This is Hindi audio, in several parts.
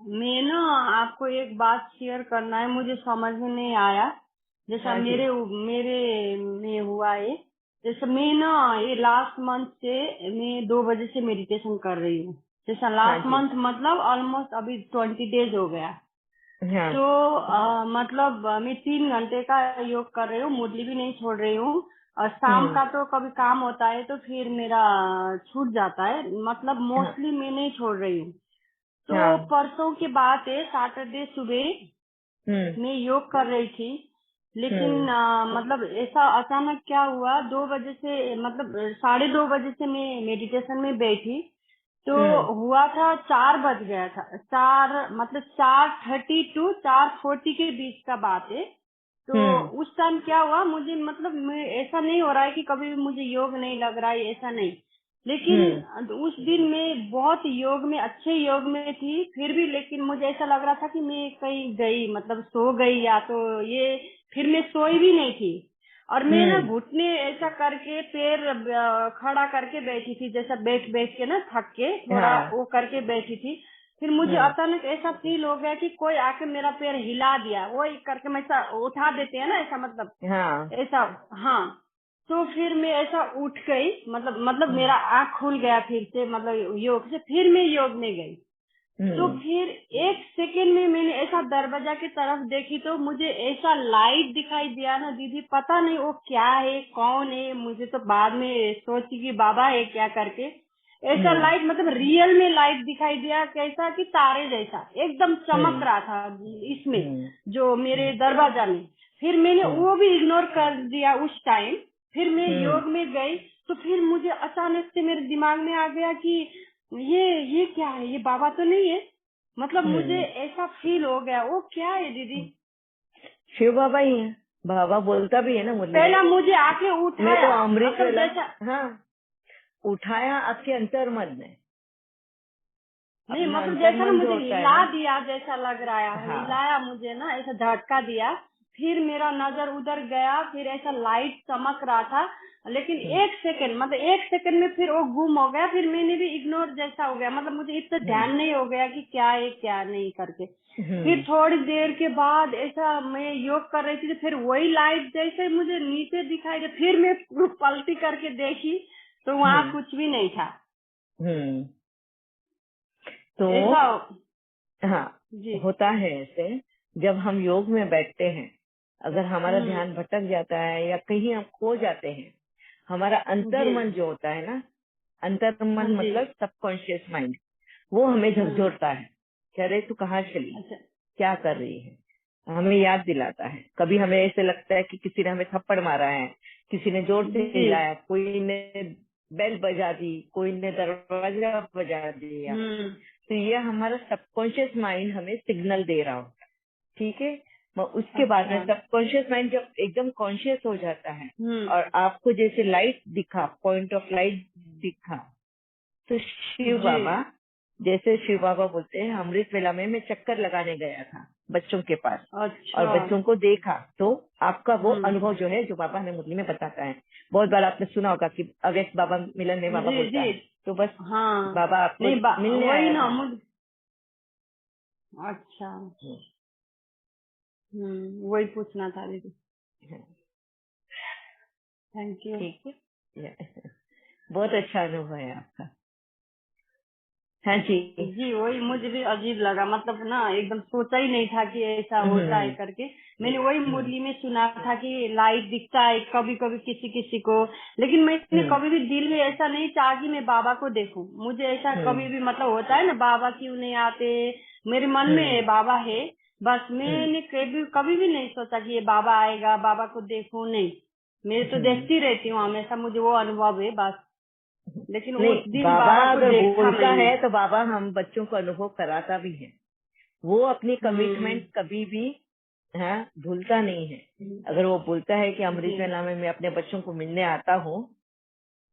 मैं ना आपको एक बात शेयर करना है, मुझे समझ में नहीं आया। जैसा हाँ जी। मेरे मेरे में हुआ है। जैसे मैं ना ये लास्ट मंथ से मैं 2 बजे से मेडिटेशन कर रही हूँ। जैसा हाँ लास्ट जी। मंथ मतलब ऑलमोस्ट अभी 20 डेज हो गया। हाँ। तो मतलब मैं 3 घंटे का योग कर रही हूँ, मुरली भी नहीं छोड़ रही हूँ। और शाम हम्म। का तो कभी काम होता है तो फिर मेरा छूट जाता है, मतलब हाँ। मोस्टली मैं नहीं छोड़ रही हूँ। तो हाँ। परसों की बात है, सैटरडे सुबह हम्म। मैं योग कर रही थी। लेकिन हम्म। मतलब ऐसा अचानक क्या हुआ, 2 बजे से मतलब 2:30 बजे से मैं मेडिटेशन में बैठी। तो हम्म। हुआ था 4 बज गया था, 4 मतलब 4:30 टू 4:40 के बीच का बात है। तो हम्म। उस टाइम क्या हुआ मुझे, मतलब ऐसा नहीं हो रहा है कि कभी भी मुझे योग नहीं लग रहा है, ऐसा नहीं। लेकिन हम्म। उस दिन मैं बहुत योग में, अच्छे योग में थी फिर भी, लेकिन मुझे ऐसा लग रहा था कि मैं कहीं गई, मतलब सो गई या तो ये। फिर मैं सोई भी नहीं थी। और मैं ना हम्म। घुटने ऐसा करके पैर खड़ा करके बैठी थी, जैसा बैठ बैठ के ना थक के थोड़ा हाँ। वो करके बैठी थी। फिर मुझे हम्म। अचानक ऐसा फील हो गया कि कोई आके मेरा पैर हिला दिया, वो करके मैं ऐसा उठा देते हैं ना, ऐसा मतलब हाँ। ऐसा। हाँ। तो फिर मैं ऐसा उठ गई, मतलब हम्म। मेरा आँख खुल गया फिर से, मतलब योग से फिर मैं योग में गई। तो हम्म। फिर 1 सेकेंड में मैंने ऐसा दरवाजा की तरफ देखी तो मुझे ऐसा लाइट दिखाई दिया ना दीदी, पता नहीं वो क्या है, कौन है। मुझे तो बाद में सोची कि बाबा है क्या करके। ऐसा हम्म। लाइट, मतलब रियल में लाइट दिखाई दिया, कैसा कि तारे जैसा एकदम चमक हम्म। रहा था इसमें, हम्म। जो मेरे दरवाजा में। फिर मैंने हम्म। वो भी इग्नोर कर दिया उस टाइम। फिर मैं हम्म। योग में गई। तो फिर मुझे अचानक से मेरे दिमाग में आ गया कि ये क्या है, ये बाबा तो नहीं है। मतलब मुझे हम्म। ऐसा फील हो गया, वो क्या है दीदी। शिव बाबा ही है। बाबा बोलता भी है ना मुरली में। पहला मुझे आके मैं तो उठाया, अमृत मतलब वेला। जैसा, हाँ। उठाया आपके अंतर मन ने। नहीं अपना मतलब अंतर जैसा ना मन जो मुझे होता है हिला ना। दिया जैसा लग रहा है, हाँ। हिलाया मुझे ना, ऐसा झटका दिया। फिर मेरा नजर उधर गया, फिर ऐसा लाइट चमक रहा था। लेकिन हम्म। 1 सेकंड, मतलब 1 सेकंड में फिर वो गुम हो गया, फिर मैंने भी इग्नोर जैसा हो गया, मतलब मुझे इतना हम्म। ध्यान नहीं हो गया कि क्या है क्या नहीं करके। फिर हम्म। थोड़ी देर के बाद ऐसा मैं योग कर रही थी तो फिर वही लाइट जैसे मुझे नीचे दिखाई दे, फिर मैं पलटी करके देखी तो वहाँ हम्म। कुछ भी नहीं था। हम्म। तो ऐसा। हाँ, जी। होता है ऐसे। जब हम योग में बैठते हैं, अगर हमारा हम्म। ध्यान भटक जाता है या कहीं हम खो जाते हैं, हमारा अंतर जी। मन जो होता है ना, अंतर हाँ मन जी। मतलब सबकॉन्शियस माइंड, वो हमें हम्म। झकझोरता है कि अरे तू कहाँ चली, अच्छा। क्या कर रही है। हमें याद दिलाता है। कभी हमें ऐसे लगता है कि किसी ने हमें थप्पड़ मारा है, किसी ने जोर से जी। हिलाया, कोई ने बेल बजा दी, कोई ने दरवाजा बजा दिया। हम्म। तो ये हमारा सबकॉन्शियस माइंड हमें सिग्नल दे रहा होता है। ठीक है। उसके बाद में अच्छा। सबकॉन्शियस माइंड जब एकदम कॉन्शियस हो जाता है हम्म। और आपको जैसे लाइट दिखा, पॉइंट ऑफ लाइट दिखा, तो शिव जी। बाबा, जैसे शिव बाबा बोलते हैं, अमृत वेला में मैं चक्कर लगाने गया था बच्चों के पास और अच्छा। बच्चों को देखा, तो आपका वो हम्म। अनुभव जो है, जो बाबा हमें मुरली में बताता है, बहुत बार आपने सुना होगा कि अव्यक्त बाबा मिलन में बाबा जी बोलता जी। है, तो बस हाँ। बाबा आपको नहीं मिलने वही आया ना था। मुझे। अच्छा। वही पूछना था दीदी। Thank you. ठीक है। बहुत अच्छा अनुभव है आपका। हाँ जी। जी वही मुझे भी अजीब लगा, मतलब ना एकदम सोचा ही नहीं था कि ऐसा होता है हम्म। करके। मैंने वही हम्म। मुरली में सुना था कि लाइट दिखता है कभी कभी किसी किसी को। लेकिन मैंने हम्म। कभी भी दिल में ऐसा नहीं चाहा कि मैं बाबा को देखूं। मुझे ऐसा कभी हम्म। भी, मतलब होता है ना बाबा क्यों नहीं आते, मेरे मन में हम्म। बाबा है। बस हम्म। मैंने कभी कभी भी नहीं सोचा कि ये बाबा आएगा, बाबा को देखूं, नहीं। मैं तो हम्म। देखती रहती हूँ हमेशा, मुझे वो अनुभव है बस। लेकिन उस नहीं, दिन बाबा बाबा को अगर देखा बोलता मैंने। है तो बाबा हम बच्चों को अनुभव कराता भी है। वो अपनी हम्म। कमिटमेंट कभी भी है भूलता नहीं है। अगर वो बोलता है कि अमृत जी। वेला में मैं अपने बच्चों को मिलने आता हूँ,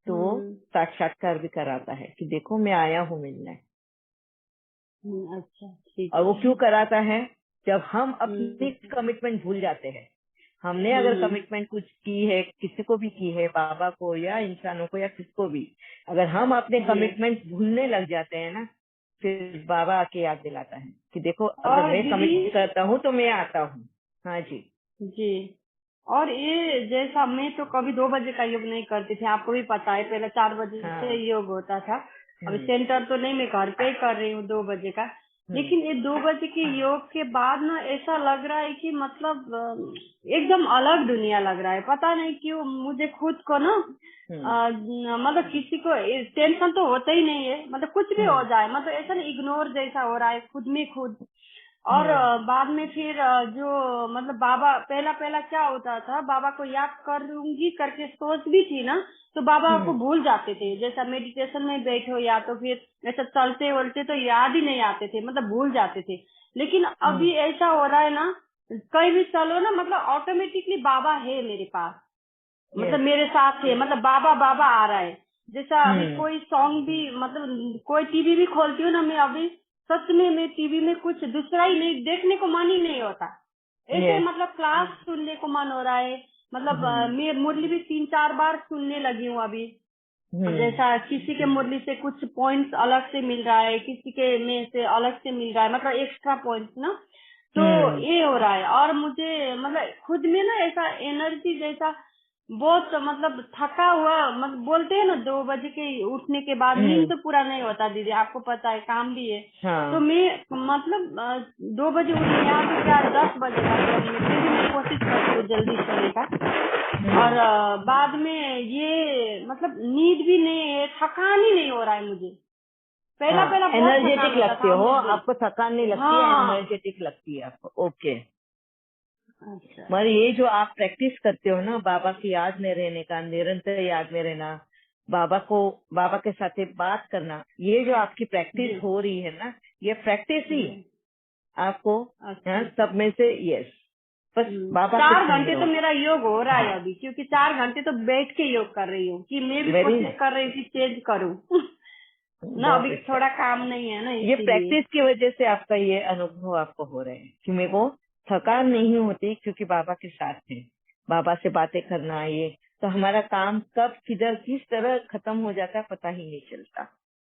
तो वो हम्म। साक्षात्कार भी कराता है कि देखो मैं आया हूँ मिलने। अच्छा ठीक और है। वो क्यों कराता है? जब हम अपनी हम्म। कमिटमेंट भूल जाते हैं। हमने अगर हम्म। कमिटमेंट कुछ की है, किसी को भी की है, बाबा को या इंसानों को या किसको भी, अगर हम अपने जी। कमिटमेंट भूलने लग जाते हैं ना, फिर बाबा आके याद दिलाता है कि देखो अगर और मैं दीदी, कमिट करता हूँ तो मैं आता हूँ। हाँ जी। जी, और ये जैसा मैं तो कभी 2 बजे का योग नहीं करती थी, आपको भी पता है, पहले 4 बजे से हाँ। योग होता था। अभी हम्म। सेंटर तो नहीं, मैं घर पे ही कर रही हूँ 2 बजे का। हम्म। लेकिन ये 2 बजे के योग के बाद ना ऐसा लग रहा है कि मतलब एकदम अलग दुनिया लग रहा है, पता नहीं क्यों मुझे खुद को ना हम्म। मतलब किसी को टेंशन तो होता ही नहीं है, मतलब कुछ भी हो हम्म। जाए, मतलब ऐसा नहीं, इग्नोर जैसा हो रहा है खुद में खुद। और हम्म। बाद में फिर जो मतलब बाबा, पहला पहला क्या होता था, बाबा को याद करूंगी करके सोच भी थी ना, तो बाबा को हम्म। भूल जाते थे, जैसा मेडिटेशन में बैठो या तो फिर ऐसा चलते वलते तो याद ही नहीं आते थे, मतलब भूल जाते थे। लेकिन हम्म। अभी ऐसा हो रहा है ना, कहीं भी चलो ना, मतलब ऑटोमेटिकली बाबा है मेरे पास, मतलब यस। मेरे साथ है, मतलब बाबा बाबा आ रहा है। जैसा अभी हम्म। कोई सॉन्ग भी, मतलब कोई टीवी भी खोलती हूँ ना मैं अभी, सच में मैं टीवी में कुछ दूसरा ही नहीं देखने को मन ही नहीं होता, ऐसे यस। मतलब क्लास सुनने को मन हो रहा है। मतलब हम्म। मैं मुरली भी 3-4 बार सुनने लगी हूँ अभी। हम्म। जैसा किसी के मुरली से कुछ पॉइंट्स अलग से मिल रहा है, किसी के में से अलग से मिल रहा है, मतलब एक्स्ट्रा पॉइंट्स ना, तो हम्म। ये हो रहा है। और मुझे मतलब खुद में ना ऐसा एनर्जी जैसा बहुत, मतलब थका हुआ, मतलब बोलते हैं ना 2 बजे के उठने के बाद नींद हम्म। तो पूरा नहीं होता दीदी, आपको पता है, काम भी है। तो हाँ। मैं मतलब 2 बजे उठने, यहाँ तो क्या 10 बजे का, फिर भी मैं कोशिश करती हूँ जल्दी सोने का। और हम्म। बाद में ये मतलब नींद भी नहीं है, थकान ही नहीं हो रहा है मुझे। पहला हाँ, पहला बहुत थकान एनर्जेटिक होता लगते था, अब हो, मुझे। आपको थकान नहीं लगती है, हाँ। एनर्जेटिक लगती है आपको। ओके। अच्छा। मगर ये जो आप प्रैक्टिस करते हो ना, बाबा की याद में रहने का, निरंतर याद में रहना, बाबा को, बाबा के साथ बात करना, ये जो आपकी जी प्रैक्टिस हो रही है ना, ये प्रैक्टिस ही जी। आपको अच्छा अच्छा। सब में से, यस, बस बाबा के चार संग घंटे तो रहो। मेरा योग हो रहा है अभी, क्योंकि 4 घंटे तो बैठ के योग कर रही हूँ, कि मैं भी वेरी कोशिश नाइस। कर रही थी चेंज करूँ ना, बहुत अभी अच्छा। थोड़ा काम नहीं है ना, ये इसीलिए। प्रैक्टिस की वजह से आपका ये अनुभव आपको हो रहे हैं कि मेरे को थकान नहीं होती, क्योंकि बाबा के साथ है, बाबा से बातें करना, ये तो हमारा काम कब किधर किस तरह खत्म हो जाता है पता ही नहीं चलता।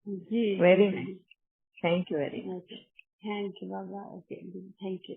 जी जी वेरी नाइस। दीदी। Thank you very much. Okay, thank you Baba. Okay, thank you.